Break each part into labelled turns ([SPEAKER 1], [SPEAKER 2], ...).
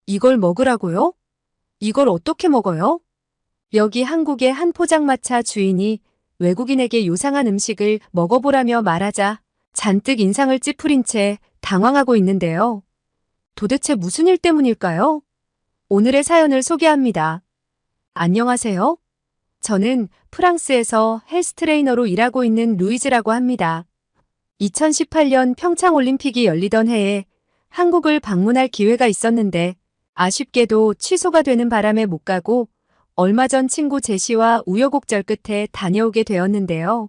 [SPEAKER 1] 이걸 먹으라고요? 이걸 어떻게 먹어요? 여기 한국의 한 포장마차 주인이 외국인에게 요상한 음식을 먹어보라며 말하자 잔뜩 인상을 찌푸린 채 당황하고 있는데요. 도대체 무슨 일 때문일까요? 오늘의 사연을 소개합니다. 안녕하세요. 저는 프랑스에서 헬스 트레이너로 일하고 있는 루이즈라고 합니다. 2018년 평창올림픽이 열리던 해에 한국을 방문할 기회가 있었는데 아쉽게도 취소가 되는 바람에 못 가고 얼마 전 친구 제시와 우여곡절 끝에 다녀오게 되었는데요.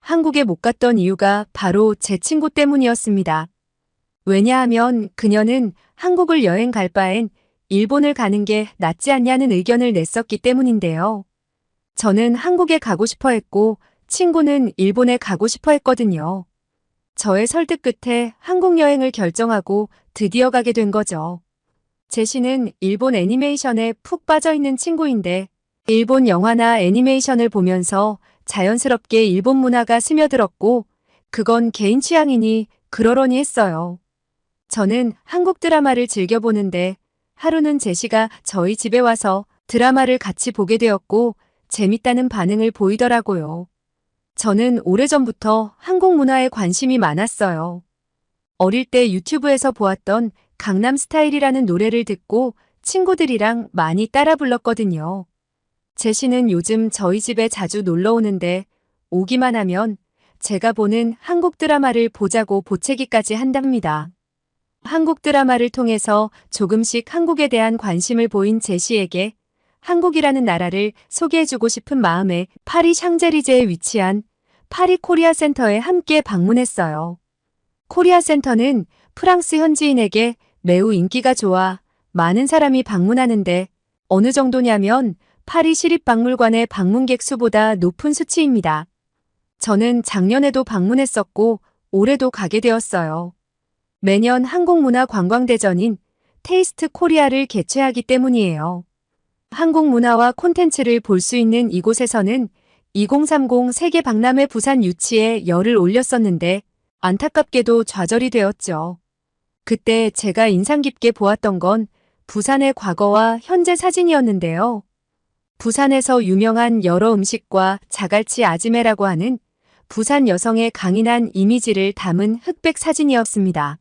[SPEAKER 1] 한국에 못 갔던 이유가 바로 제 친구 때문이었습니다. 왜냐하면 그녀는 한국을 여행 갈 바엔 일본을 가는 게 낫지 않냐는 의견을 냈었기 때문인데요. 저는 한국에 가고 싶어 했고 친구는 일본에 가고 싶어 했거든요. 저의 설득 끝에 한국 여행을 결정하고 드디어 가게 된 거죠. 제시는 일본 애니메이션에 푹 빠져있는 친구인데 일본 영화나 애니메이션을 보면서 자연스럽게 일본 문화가 스며들었고 그건 개인 취향이니 그러려니 했어요. 저는 한국 드라마를 즐겨보는데 하루는 제시가 저희 집에 와서 드라마를 같이 보게 되었고 재밌다는 반응을 보이더라고요. 저는 오래전부터 한국 문화에 관심이 많았어요. 어릴 때 유튜브에서 보았던 강남 스타일이라는 노래를 듣고 친구들이랑 많이 따라 불렀거든요. 제시는 요즘 저희 집에 자주 놀러 오는데 오기만 하면 제가 보는 한국 드라마를 보자고 보채기까지 한답니다. 한국 드라마를 통해서 조금씩 한국에 대한 관심을 보인 제시에게 한국이라는 나라를 소개해주고 싶은 마음에 파리 샹젤리제에 위치한 파리 코리아 센터에 함께 방문했어요. 코리아 센터는 프랑스 현지인에게 매우 인기가 좋아 많은 사람이 방문하는데 어느 정도냐면 파리 시립박물관의 방문객 수보다 높은 수치입니다. 저는 작년에도 방문했었고 올해도 가게 되었어요. 매년 한국문화관광대전인 테이스트 코리아를 개최하기 때문이에요. 한국 문화와 콘텐츠를 볼 수 있는 이곳에서는 2030 세계 박람회 부산 유치에 열을 올렸었는데 안타깝게도 좌절이 되었죠. 그때 제가 인상 깊게 보았던 건 부산의 과거와 현재 사진이었는데요. 부산에서 유명한 여러 음식과 자갈치 아지매라고 하는 부산 여성의 강인한 이미지를 담은 흑백 사진이었습니다.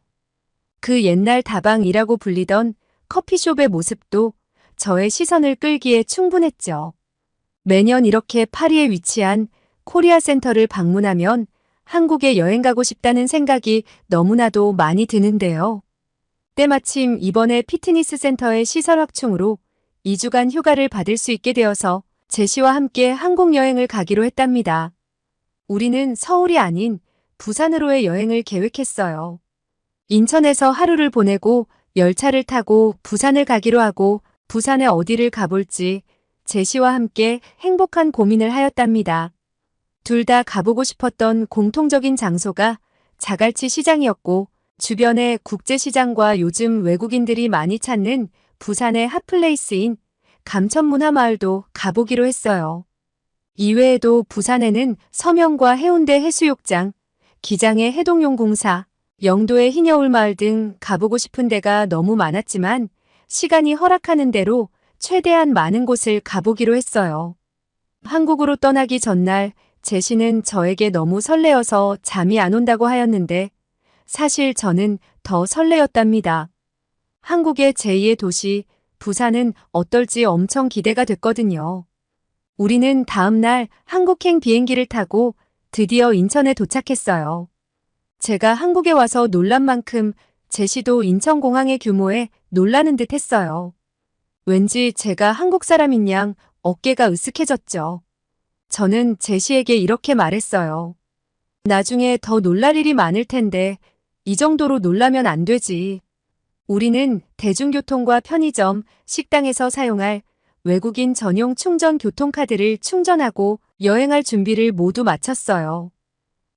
[SPEAKER 1] 그 옛날 다방이라고 불리던 커피숍의 모습도 저의 시선을 끌기에 충분했죠. 매년 이렇게 파리에 위치한 코리아 센터를 방문하면 한국에 여행 가고 싶다는 생각이 너무나도 많이 드는데요. 때마침 이번에 피트니스 센터의 시설 확충으로 2주간 휴가를 받을 수 있게 되어서 제시와 함께 한국 여행을 가기로 했답니다. 우리는 서울이 아닌 부산으로의 여행을 계획했어요. 인천에서 하루를 보내고 열차를 타고 부산을 가기로 하고 부산에 어디를 가볼지 제시와 함께 행복한 고민을 하였답니다. 둘 다 가보고 싶었던 공통적인 장소가 자갈치 시장이었고 주변에 국제시장과 요즘 외국인들이 많이 찾는 부산의 핫플레이스인 감천문화마을도 가보기로 했어요. 이외에도 부산에는 서명과 해운대 해수욕장, 기장의 해동용 공사, 영도의 희녀울마을 등 가보고 싶은 데가 너무 많았지만 시간이 허락하는 대로 최대한 많은 곳을 가보기로 했어요. 한국으로 떠나기 전날 제시는 저에게 너무 설레어서 잠이 안 온다고 하였는데 사실 저는 더 설레었답니다. 한국의 제2의 도시 부산은 어떨지 엄청 기대가 됐거든요. 우리는 다음 날 한국행 비행기를 타고 드디어 인천에 도착했어요. 제가 한국에 와서 놀란 만큼 제시도 인천공항의 규모에 놀라는 듯 했어요. 왠지 제가 한국 사람인 양 어깨가 으쓱해졌죠. 저는 제시에게 이렇게 말했어요. 나중에 더 놀랄 일이 많을 텐데 이 정도로 놀라면 안 되지. 우리는 대중교통과 편의점, 식당에서 사용할 외국인 전용 충전 교통카드를 충전하고 여행할 준비를 모두 마쳤어요.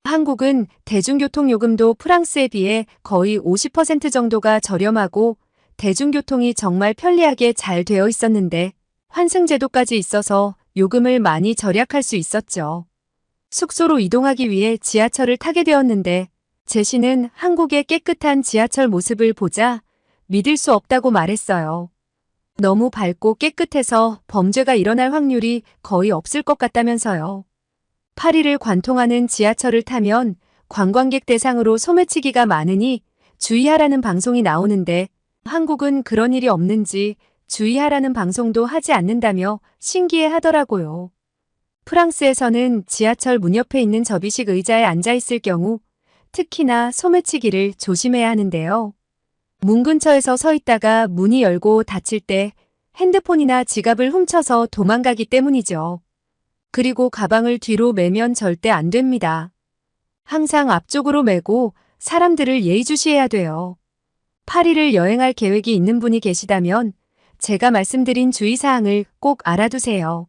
[SPEAKER 1] 한국은 대중교통 요금도 프랑스에 비해 거의 50% 정도가 저렴하고 대중교통이 정말 편리하게 잘 되어 있었는데 환승제도까지 있어서 요금을 많이 절약할 수 있었죠. 숙소로 이동하기 위해 지하철을 타게 되었는데 제시는 한국의 깨끗한 지하철 모습을 보자 믿을 수 없다고 말했어요. 너무 밝고 깨끗해서 범죄가 일어날 확률이 거의 없을 것 같다면서요. 파리를 관통하는 지하철을 타면 관광객 대상으로 소매치기가 많으니 주의하라는 방송이 나오는데 한국은 그런 일이 없는지 주의하라는 방송도 하지 않는다며 신기해 하더라고요. 프랑스에서는 지하철 문 옆에 있는 접이식 의자에 앉아 있을 경우 특히나 소매치기를 조심해야 하는데요. 문 근처에서 서 있다가 문이 열고 닫힐 때 핸드폰이나 지갑을 훔쳐서 도망가기 때문이죠. 그리고 가방을 뒤로 매면 절대 안 됩니다. 항상 앞쪽으로 메고 사람들을 예의주시해야 돼요. 파리를 여행할 계획이 있는 분이 계시다면 제가 말씀드린 주의사항을 꼭 알아두세요.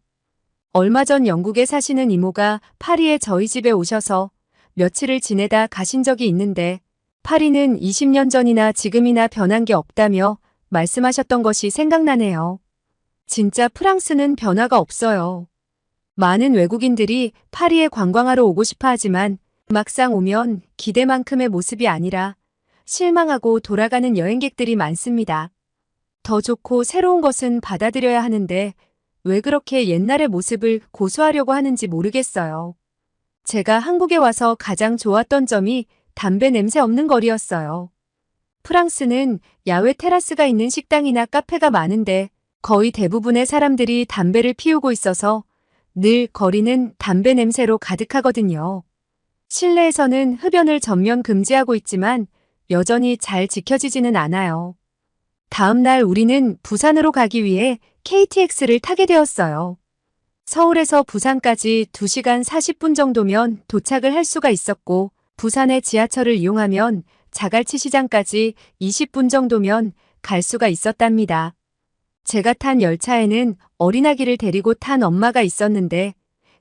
[SPEAKER 1] 얼마 전 영국에 사시는 이모가 파리에 저희 집에 오셔서 며칠을 지내다 가신 적이 있는데 파리는 20년 전이나 지금이나 변한 게 없다며 말씀하셨던 것이 생각나네요. 진짜 프랑스는 변화가 없어요. 많은 외국인들이 파리에 관광하러 오고 싶어 하지만 막상 오면 기대만큼의 모습이 아니라 실망하고 돌아가는 여행객들이 많습니다. 더 좋고 새로운 것은 받아들여야 하는데 왜 그렇게 옛날의 모습을 고수하려고 하는지 모르겠어요. 제가 한국에 와서 가장 좋았던 점이 담배 냄새 없는 거리였어요. 프랑스는 야외 테라스가 있는 식당이나 카페가 많은데 거의 대부분의 사람들이 담배를 피우고 있어서 늘 거리는 담배 냄새로 가득하거든요. 실내에서는 흡연을 전면 금지하고 있지만 여전히 잘 지켜지지는 않아요. 다음 날 우리는 부산으로 가기 위해 KTX를 타게 되었어요. 서울에서 부산까지 2시간 40분 정도면 도착을 할 수가 있었고 부산의 지하철을 이용하면 자갈치 시장까지 20분 정도면 갈 수가 있었답니다. 제가 탄 열차에는 어린아기를 데리고 탄 엄마가 있었는데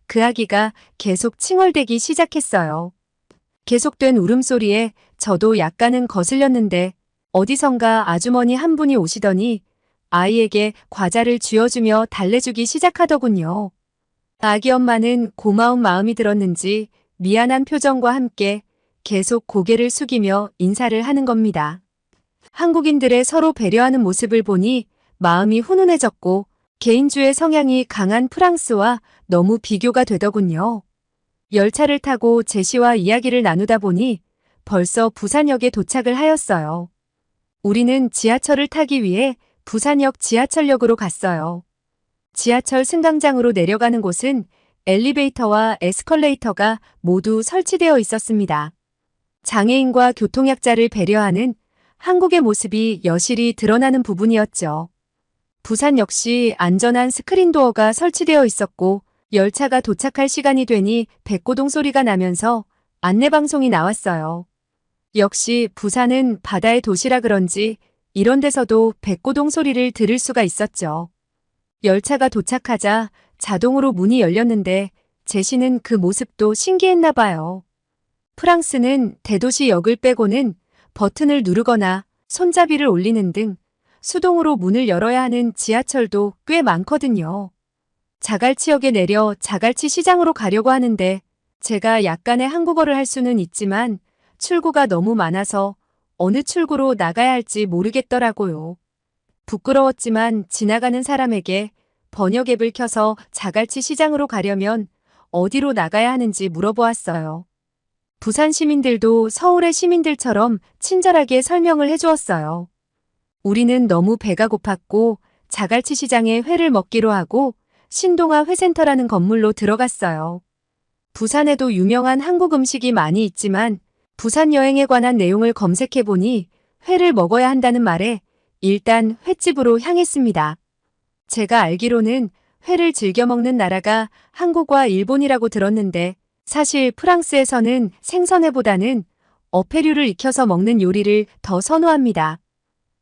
[SPEAKER 1] 그 아기가 계속 칭얼대기 시작했어요. 계속된 울음소리에 저도 약간은 거슬렸는데 어디선가 아주머니 한 분이 오시더니 아이에게 과자를 쥐어주며 달래주기 시작하더군요. 아기 엄마는 고마운 마음이 들었는지 미안한 표정과 함께 계속 고개를 숙이며 인사를 하는 겁니다. 한국인들의 서로 배려하는 모습을 보니 마음이 훈훈해졌고 개인주의 성향이 강한 프랑스와 너무 비교가 되더군요. 열차를 타고 제시와 이야기를 나누다 보니 벌써 부산역에 도착을 하였어요. 우리는 지하철을 타기 위해 부산역 지하철역으로 갔어요. 지하철 승강장으로 내려가는 곳은 엘리베이터와 에스컬레이터가 모두 설치되어 있었습니다. 장애인과 교통약자를 배려하는 한국의 모습이 여실히 드러나는 부분이었죠. 부산 역시 안전한 스크린도어가 설치되어 있었고 열차가 도착할 시간이 되니 백고동 소리가 나면서 안내방송이 나왔어요. 역시 부산은 바다의 도시라 그런지 이런 데서도 백고동 소리를 들을 수가 있었죠. 열차가 도착하자 자동으로 문이 열렸는데 제시는 그 모습도 신기했나 봐요. 프랑스는 대도시 역을 빼고는 버튼을 누르거나 손잡이를 올리는 등 수동으로 문을 열어야 하는 지하철도 꽤 많거든요. 자갈치역에 내려 자갈치 시장으로 가려고 하는데 제가 약간의 한국어를 할 수는 있지만 출구가 너무 많아서 어느 출구로 나가야 할지 모르겠더라고요. 부끄러웠지만 지나가는 사람에게 번역 앱을 켜서 자갈치 시장으로 가려면 어디로 나가야 하는지 물어보았어요. 부산 시민들도 서울의 시민들처럼 친절하게 설명을 해주었어요. 우리는 너무 배가 고팠고 자갈치 시장에 회를 먹기로 하고 신동아 회센터라는 건물로 들어갔어요. 부산에도 유명한 한국 음식이 많이 있지만 부산 여행에 관한 내용을 검색해보니 회를 먹어야 한다는 말에 일단 횟집으로 향했습니다. 제가 알기로는 회를 즐겨 먹는 나라가 한국과 일본이라고 들었는데 사실 프랑스에서는 생선회보다는 어패류를 익혀서 먹는 요리를 더 선호합니다.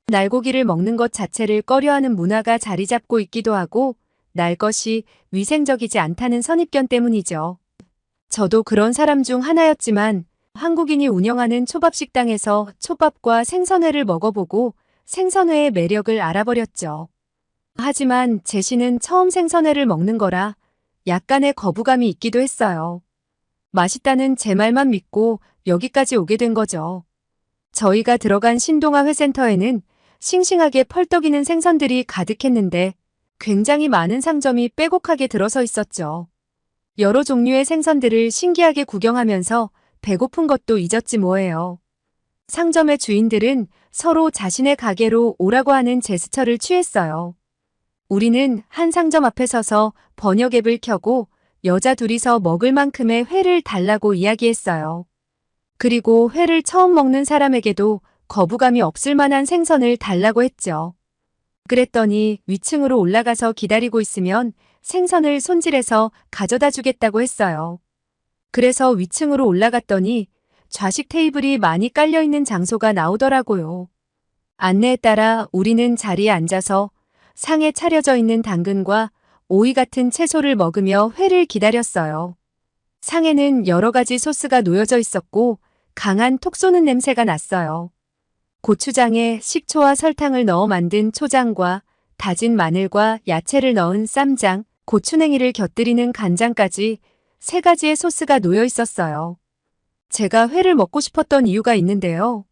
[SPEAKER 1] 날고기를 먹는 것 자체를 꺼려하는 문화가 자리 잡고 있기도 하고 날 것이 위생적이지 않다는 선입견 때문이죠. 저도 그런 사람 중 하나였지만 한국인이 운영하는 초밥식당에서 초밥과 생선회를 먹어보고 생선회의 매력을 알아버렸죠. 하지만 제시는 처음 생선회를 먹는 거라 약간의 거부감이 있기도 했어요. 맛있다는 제 말만 믿고 여기까지 오게 된 거죠. 저희가 들어간 신동아 회센터에는 싱싱하게 펄떡이는 생선들이 가득했는데 굉장히 많은 상점이 빼곡하게 들어서 있었죠. 여러 종류의 생선들을 신기하게 구경하면서 배고픈 것도 잊었지 뭐예요. 상점의 주인들은 서로 자신의 가게로 오라고 하는 제스처를 취했어요. 우리는 한 상점 앞에 서서 번역 앱을 켜고 여자 둘이서 먹을 만큼의 회를 달라고 이야기했어요. 그리고 회를 처음 먹는 사람에게도 거부감이 없을 만한 생선을 달라고 했죠. 그랬더니 위층으로 올라가서 기다리고 있으면 생선을 손질해서 가져다 주겠다고 했어요. 그래서 위층으로 올라갔더니 좌식 테이블이 많이 깔려있는 장소가 나오더라고요. 안내에 따라 우리는 자리에 앉아서 상에 차려져 있는 당근과 오이 같은 채소를 먹으며 회를 기다렸어요. 상에는 여러 가지 소스가 놓여져 있었고 강한 톡 쏘는 냄새가 났어요. 고추장에 식초와 설탕을 넣어 만든 초장과 다진 마늘과 야채를 넣은 쌈장, 고추냉이를 곁들이는 간장까지 3가지의 소스가 놓여 있었어요. 제가 회를 먹고 싶었던 이유가 있는데요.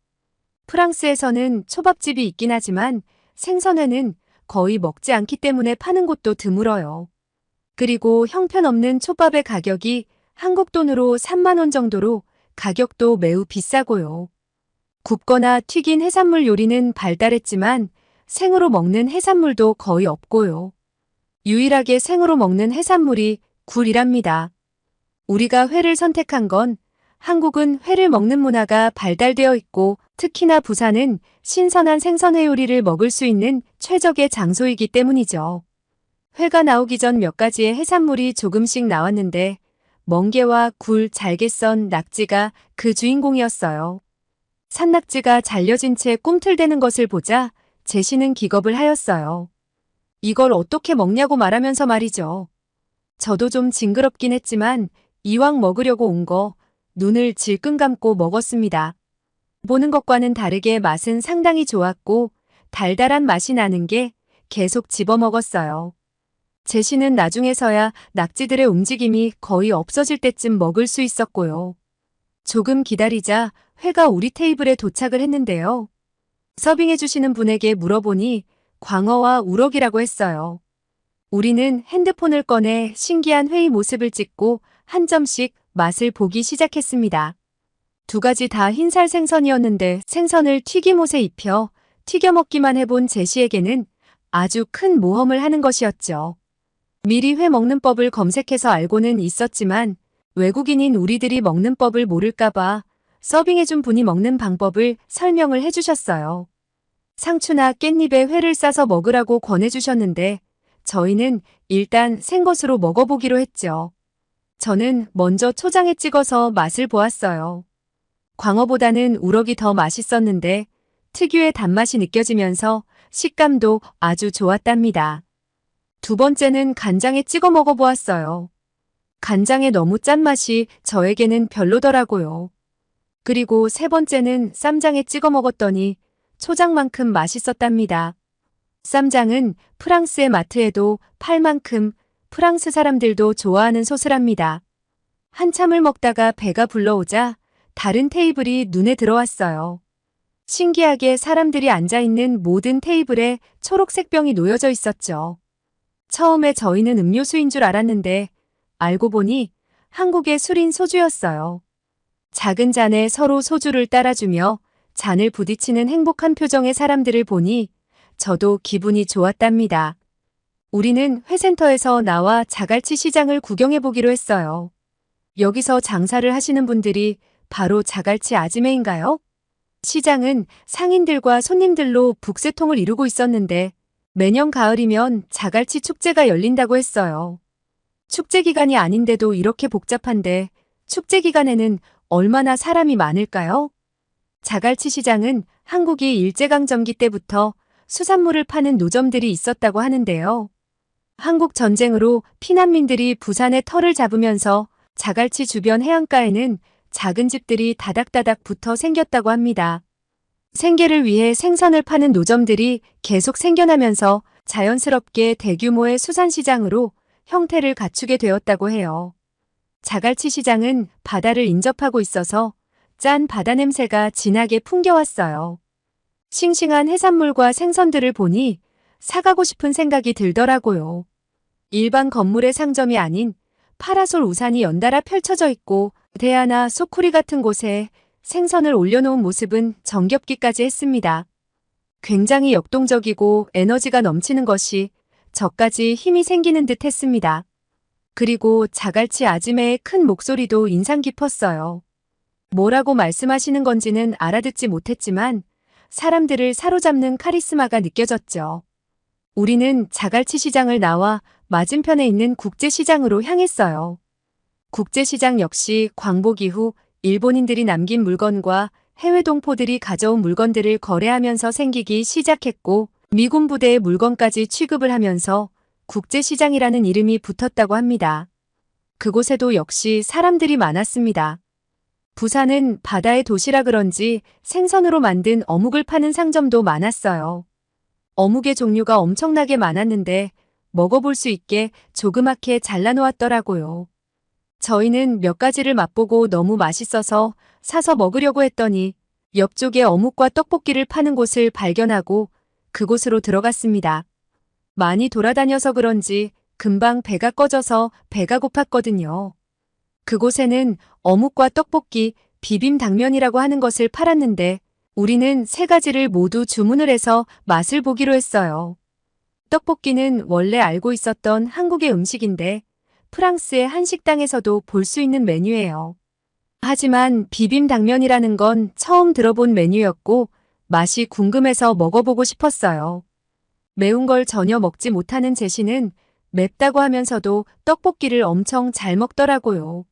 [SPEAKER 1] 프랑스에서는 초밥집이 있긴 하지만 생선회는 거의 먹지 않기 때문에 파는 곳도 드물어요. 그리고 형편없는 초밥의 가격이 한국 돈으로 3만 원 정도로 가격도 매우 비싸고요. 굽거나 튀긴 해산물 요리는 발달했지만 생으로 먹는 해산물도 거의 없고요. 유일하게 생으로 먹는 해산물이 굴이랍니다. 우리가 회를 선택한 건 한국은 회를 먹는 문화가 발달되어 있고 특히나 부산은 신선한 생선회 요리를 먹을 수 있는 최적의 장소이기 때문이죠. 회가 나오기 전 몇 가지의 해산물이 조금씩 나왔는데 멍게와 굴, 잘게썬, 낙지가 그 주인공이었어요. 산낙지가 잘려진 채 꿈틀대는 것을 보자 제시는 기겁을 하였어요. 이걸 어떻게 먹냐고 말하면서 말이죠. 저도 좀 징그럽긴 했지만 이왕 먹으려고 온 거 눈을 질끈 감고 먹었습니다. 보는 것과는 다르게 맛은 상당히 좋았고 달달한 맛이 나는 게 계속 집어먹었어요. 제시는 나중에서야 낙지들의 움직임이 거의 없어질 때쯤 먹을 수 있었고요. 조금 기다리자 회가 우리 테이블에 도착을 했는데요. 서빙해 주시는 분에게 물어보니 광어와 우럭이라고 했어요. 우리는 핸드폰을 꺼내 신기한 회의 모습을 찍고 한 점씩 맛을 보기 시작했습니다. 2가지 다 흰살 생선이었는데 생선을 튀김옷에 입혀 튀겨 먹기만 해본 제시에게는 아주 큰 모험을 하는 것이었죠. 미리 회 먹는 법을 검색해서 알고는 있었지만 외국인인 우리들이 먹는 법을 모를까봐 서빙해준 분이 먹는 방법을 설명을 해주셨어요. 상추나 깻잎에 회를 싸서 먹으라고 권해주셨는데 저희는 일단 생것으로 먹어보기로 했죠. 저는 먼저 초장에 찍어서 맛을 보았어요. 광어보다는 우럭이 더 맛있었는데 특유의 단맛이 느껴지면서 식감도 아주 좋았답니다. 2번째는 간장에 찍어 먹어보았어요. 간장의 너무 짠맛이 저에게는 별로더라고요. 그리고 3번째는 쌈장에 찍어 먹었더니 초장만큼 맛있었답니다. 쌈장은 프랑스의 마트에도 팔 만큼 프랑스 사람들도 좋아하는 소스랍니다. 한참을 먹다가 배가 불러오자 다른 테이블이 눈에 들어왔어요. 신기하게 사람들이 앉아있는 모든 테이블에 초록색 병이 놓여져 있었죠. 처음에 저희는 음료수인 줄 알았는데 알고 보니 한국의 술인 소주였어요. 작은 잔에 서로 소주를 따라주며 잔을 부딪히는 행복한 표정의 사람들을 보니 저도 기분이 좋았답니다. 우리는 회센터에서 나와 자갈치 시장을 구경해보기로 했어요. 여기서 장사를 하시는 분들이 바로 자갈치 아지매인가요? 시장은 상인들과 손님들로 북새통을 이루고 있었는데 매년 가을이면 자갈치 축제가 열린다고 했어요. 축제 기간이 아닌데도 이렇게 복잡한데 축제 기간에는 얼마나 사람이 많을까요? 자갈치 시장은 한국이 일제강점기 때부터 수산물을 파는 노점들이 있었다고 하는데요. 한국 전쟁으로 피난민들이 부산에 터를 잡으면서 자갈치 주변 해안가에는 작은 집들이 다닥다닥 붙어 생겼다고 합니다. 생계를 위해 생선을 파는 노점들이 계속 생겨나면서 자연스럽게 대규모의 수산시장으로 형태를 갖추게 되었다고 해요. 자갈치 시장은 바다를 인접하고 있어서 짠 바다 냄새가 진하게 풍겨왔어요. 싱싱한 해산물과 생선들을 보니 사가고 싶은 생각이 들더라고요. 일반 건물의 상점이 아닌 파라솔 우산이 연달아 펼쳐져 있고 대야나 소쿠리 같은 곳에 생선을 올려놓은 모습은 정겹기까지 했습니다. 굉장히 역동적이고 에너지가 넘치는 것이 저까지 힘이 생기는 듯 했습니다. 그리고 자갈치 아지매의 큰 목소리도 인상 깊었어요. 뭐라고 말씀하시는 건지는 알아듣지 못했지만 사람들을 사로잡는 카리스마가 느껴졌죠. 우리는 자갈치 시장을 나와 맞은편에 있는 국제시장으로 향했어요. 국제시장 역시 광복 이후 일본인들이 남긴 물건과 해외 동포들이 가져온 물건들을 거래하면서 생기기 시작했고 미군 부대의 물건까지 취급을 하면서 국제시장이라는 이름이 붙었다고 합니다. 그곳에도 역시 사람들이 많았습니다. 부산은 바다의 도시라 그런지 생선으로 만든 어묵을 파는 상점도 많았어요. 어묵의 종류가 엄청나게 많았는데 먹어볼 수 있게 조그맣게 잘라놓았더라고요. 저희는 몇 가지를 맛보고 너무 맛있어서 사서 먹으려고 했더니 옆쪽에 어묵과 떡볶이를 파는 곳을 발견하고 그곳으로 들어갔습니다. 많이 돌아다녀서 그런지 금방 배가 꺼져서 배가 고팠거든요. 그곳에는 어묵과 떡볶이, 비빔당면이라고 하는 것을 팔았는데 우리는 세 가지를 모두 주문을 해서 맛을 보기로 했어요. 떡볶이는 원래 알고 있었던 한국의 음식인데 프랑스의 한 식당에서도 볼 수 있는 메뉴예요. 하지만 비빔당면이라는 건 처음 들어본 메뉴였고 맛이 궁금해서 먹어보고 싶었어요. 매운 걸 전혀 먹지 못하는 제시는 맵다고 하면서도 떡볶이를 엄청 잘 먹더라고요.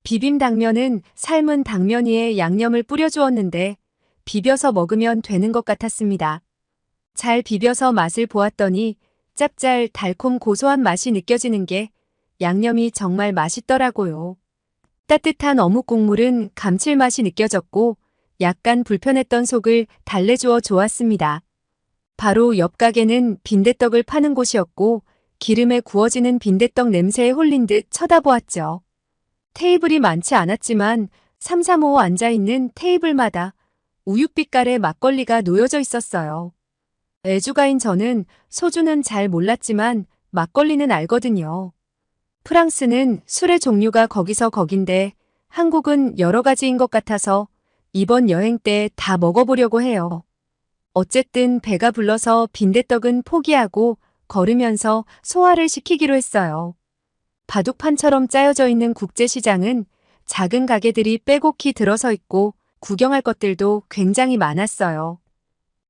[SPEAKER 1] 비빔당면은 삶은 당면 위에 양념을 뿌려주었는데 비벼서 먹으면 되는 것 같았습니다. 잘 비벼서 맛을 보았더니 짭짤 달콤 고소한 맛이 느껴지는 게 양념이 정말 맛있더라고요. 따뜻한 어묵 국물은 감칠맛이 느껴졌고 약간 불편했던 속을 달래주어 좋았습니다. 바로 옆 가게는 빈대떡을 파는 곳이었고 기름에 구워지는 빈대떡 냄새에 홀린 듯 쳐다보았죠. 테이블이 많지 않았지만 3, 3, 5 앉아있는 테이블마다 우윳빛깔의 막걸리가 놓여져 있었어요. 애주가인 저는 소주는 잘 몰랐지만 막걸리는 알거든요. 프랑스는 술의 종류가 거기서 거긴데 한국은 여러 가지인 것 같아서 이번 여행 때 다 먹어보려고 해요. 어쨌든 배가 불러서 빈대떡은 포기하고 걸으면서 소화를 시키기로 했어요. 바둑판처럼 짜여져 있는 국제시장은 작은 가게들이 빼곡히 들어서 있고 구경할 것들도 굉장히 많았어요.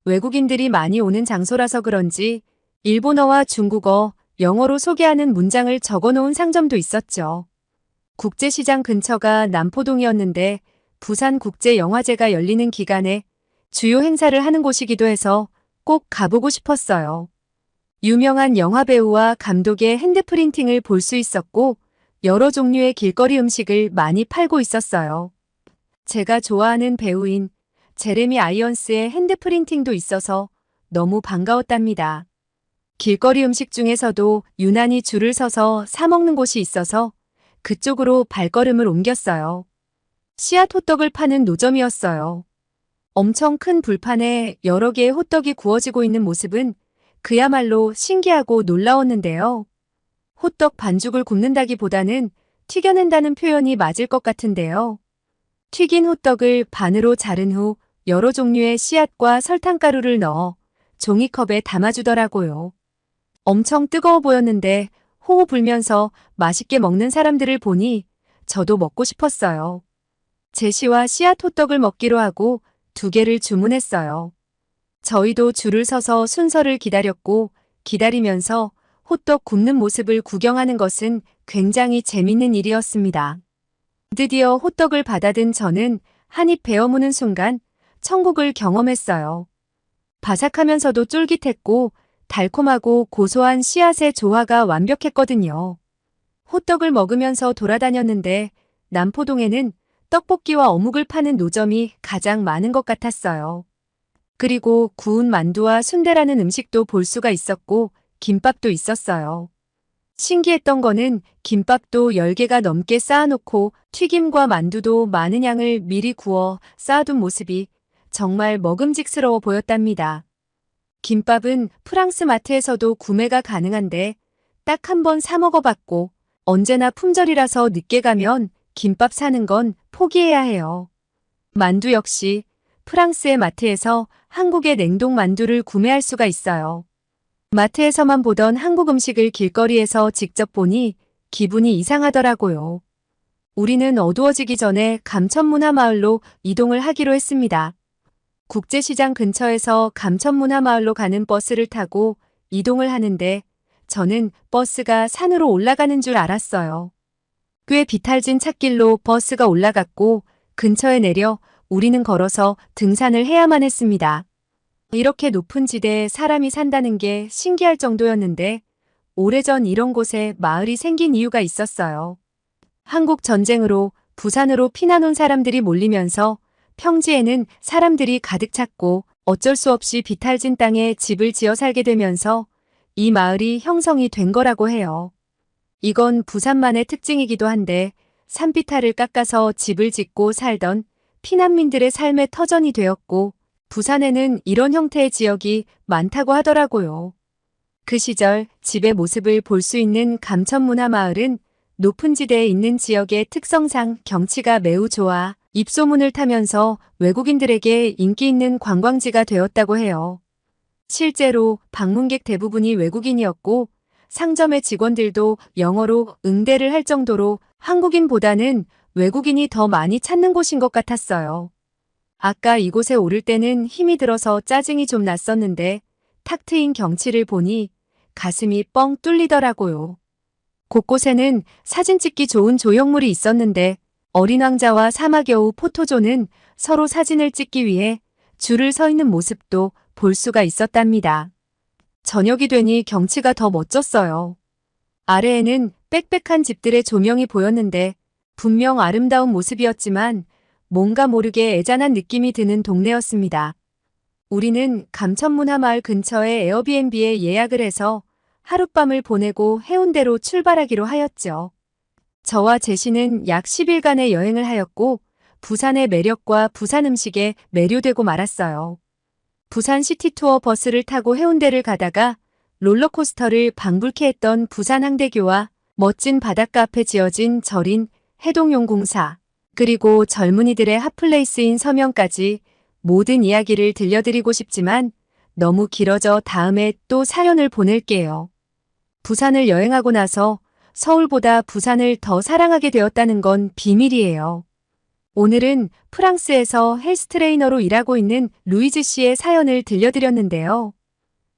[SPEAKER 1] 외국인들이 많이 오는 장소라서 그런지 일본어와 중국어, 영어로 소개하는 문장을 적어놓은 상점도 있었죠. 국제시장 근처가 남포동이었는데 부산국제영화제가 열리는 기간에 주요 행사를 하는 곳이기도 해서 꼭 가보고 싶었어요. 유명한 영화배우와 감독의 핸드프린팅을 볼 수 있었고 여러 종류의 길거리 음식을 많이 팔고 있었어요. 제가 좋아하는 배우인 제레미 아이언스의 핸드프린팅도 있어서 너무 반가웠답니다. 길거리 음식 중에서도 유난히 줄을 서서 사 먹는 곳이 있어서 그쪽으로 발걸음을 옮겼어요. 씨앗 호떡을 파는 노점이었어요. 엄청 큰 불판에 여러 개의 호떡이 구워지고 있는 모습은 그야말로 신기하고 놀라웠는데요. 호떡 반죽을 굽는다기보다는 튀겨낸다는 표현이 맞을 것 같은데요. 튀긴 호떡을 반으로 자른 후 여러 종류의 씨앗과 설탕가루를 넣어 종이컵에 담아주더라고요. 엄청 뜨거워 보였는데 호호 불면서 맛있게 먹는 사람들을 보니 저도 먹고 싶었어요. 제시와 씨앗 호떡을 먹기로 하고 2개를 주문했어요. 저희도 줄을 서서 순서를 기다렸고 기다리면서 호떡 굽는 모습을 구경하는 것은 굉장히 재밌는 일이었습니다. 드디어 호떡을 받아든 저는 한 입 베어 무는 순간 천국을 경험했어요. 바삭하면서도 쫄깃했고 달콤하고 고소한 씨앗의 조화가 완벽했거든요. 호떡을 먹으면서 돌아다녔는데 남포동에는 떡볶이와 어묵을 파는 노점이 가장 많은 것 같았어요. 그리고 구운 만두와 순대라는 음식도 볼 수가 있었고 김밥도 있었어요. 신기했던 거는 김밥도 10개가 넘게 쌓아놓고 튀김과 만두도 많은 양을 미리 구워 쌓아둔 모습이 정말 먹음직스러워 보였답니다. 김밥은 프랑스 마트에서도 구매가 가능한데 딱 한 번 사 먹어봤고 언제나 품절이라서 늦게 가면 김밥 사는 건 포기해야 해요. 만두 역시 프랑스의 마트에서 한국의 냉동 만두를 구매할 수가 있어요. 마트에서만 보던 한국 음식을 길거리에서 직접 보니 기분이 이상하더라고요. 우리는 어두워지기 전에 감천문화마을로 이동을 하기로 했습니다. 국제시장 근처에서 감천문화마을로 가는 버스를 타고 이동을 하는데 저는 버스가 산으로 올라가는 줄 알았어요. 꽤 비탈진 찻길로 버스가 올라갔고 근처에 내려 우리는 걸어서 등산을 해야만 했습니다. 이렇게 높은 지대에 사람이 산다는 게 신기할 정도였는데 오래전 이런 곳에 마을이 생긴 이유가 있었어요. 한국 전쟁으로 부산으로 피난 온 사람들이 몰리면서 평지에는 사람들이 가득 찼고 어쩔 수 없이 비탈진 땅에 집을 지어 살게 되면서 이 마을이 형성이 된 거라고 해요. 이건 부산만의 특징이기도 한데 산비탈을 깎아서 집을 짓고 살던 피난민들의 삶의 터전이 되었고 부산에는 이런 형태의 지역이 많다고 하더라고요. 그 시절 집의 모습을 볼 수 있는 감천문화마을은 높은 지대에 있는 지역의 특성상 경치가 매우 좋아 입소문을 타면서 외국인들에게 인기 있는 관광지가 되었다고 해요. 실제로 방문객 대부분이 외국인이었고 상점의 직원들도 영어로 응대를 할 정도로 한국인보다는 외국인이 더 많이 찾는 곳인 것 같았어요. 아까 이곳에 오를 때는 힘이 들어서 짜증이 좀 났었는데 탁 트인 경치를 보니 가슴이 뻥 뚫리더라고요. 곳곳에는 사진 찍기 좋은 조형물이 있었는데 어린 왕자와 사마여우 포토존은 서로 사진을 찍기 위해 줄을 서 있는 모습도 볼 수가 있었답니다. 저녁이 되니 경치가 더 멋졌어요. 아래에는 빽빽한 집들의 조명이 보였는데 분명 아름다운 모습이었지만 뭔가 모르게 애잔한 느낌이 드는 동네였습니다. 우리는 감천문화마을 근처의 에어비앤비에 예약을 해서 하룻밤을 보내고 해운대로 출발하기로 하였죠. 저와 제시는 약 10일간의 여행을 하였고 부산의 매력과 부산 음식에 매료되고 말았어요. 부산 시티투어 버스를 타고 해운대를 가다가 롤러코스터를 방불케 했던 부산 항대교와 멋진 바닷가 앞에 지어진 절인 해동용궁사, 그리고 젊은이들의 핫플레이스인 서명까지 모든 이야기를 들려드리고 싶지만 너무 길어져 다음에 또 사연을 보낼게요. 부산을 여행하고 나서 서울보다 부산을 더 사랑하게 되었다는 건 비밀이에요. 오늘은 프랑스에서 헬스 트레이너로 일하고 있는 루이즈 씨의 사연을 들려드렸는데요.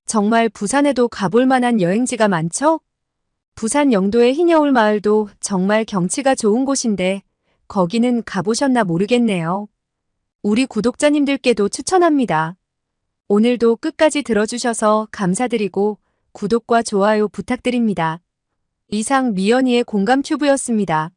[SPEAKER 1] 정말 부산에도 가볼 만한 여행지가 많죠? 부산 영도의 흰여울 마을도 정말 경치가 좋은 곳인데 거기는 가보셨나 모르겠네요. 우리 구독자님들께도 추천합니다. 오늘도 끝까지 들어주셔서 감사드리고 구독과 좋아요 부탁드립니다. 이상 미연이의 공감튜브였습니다.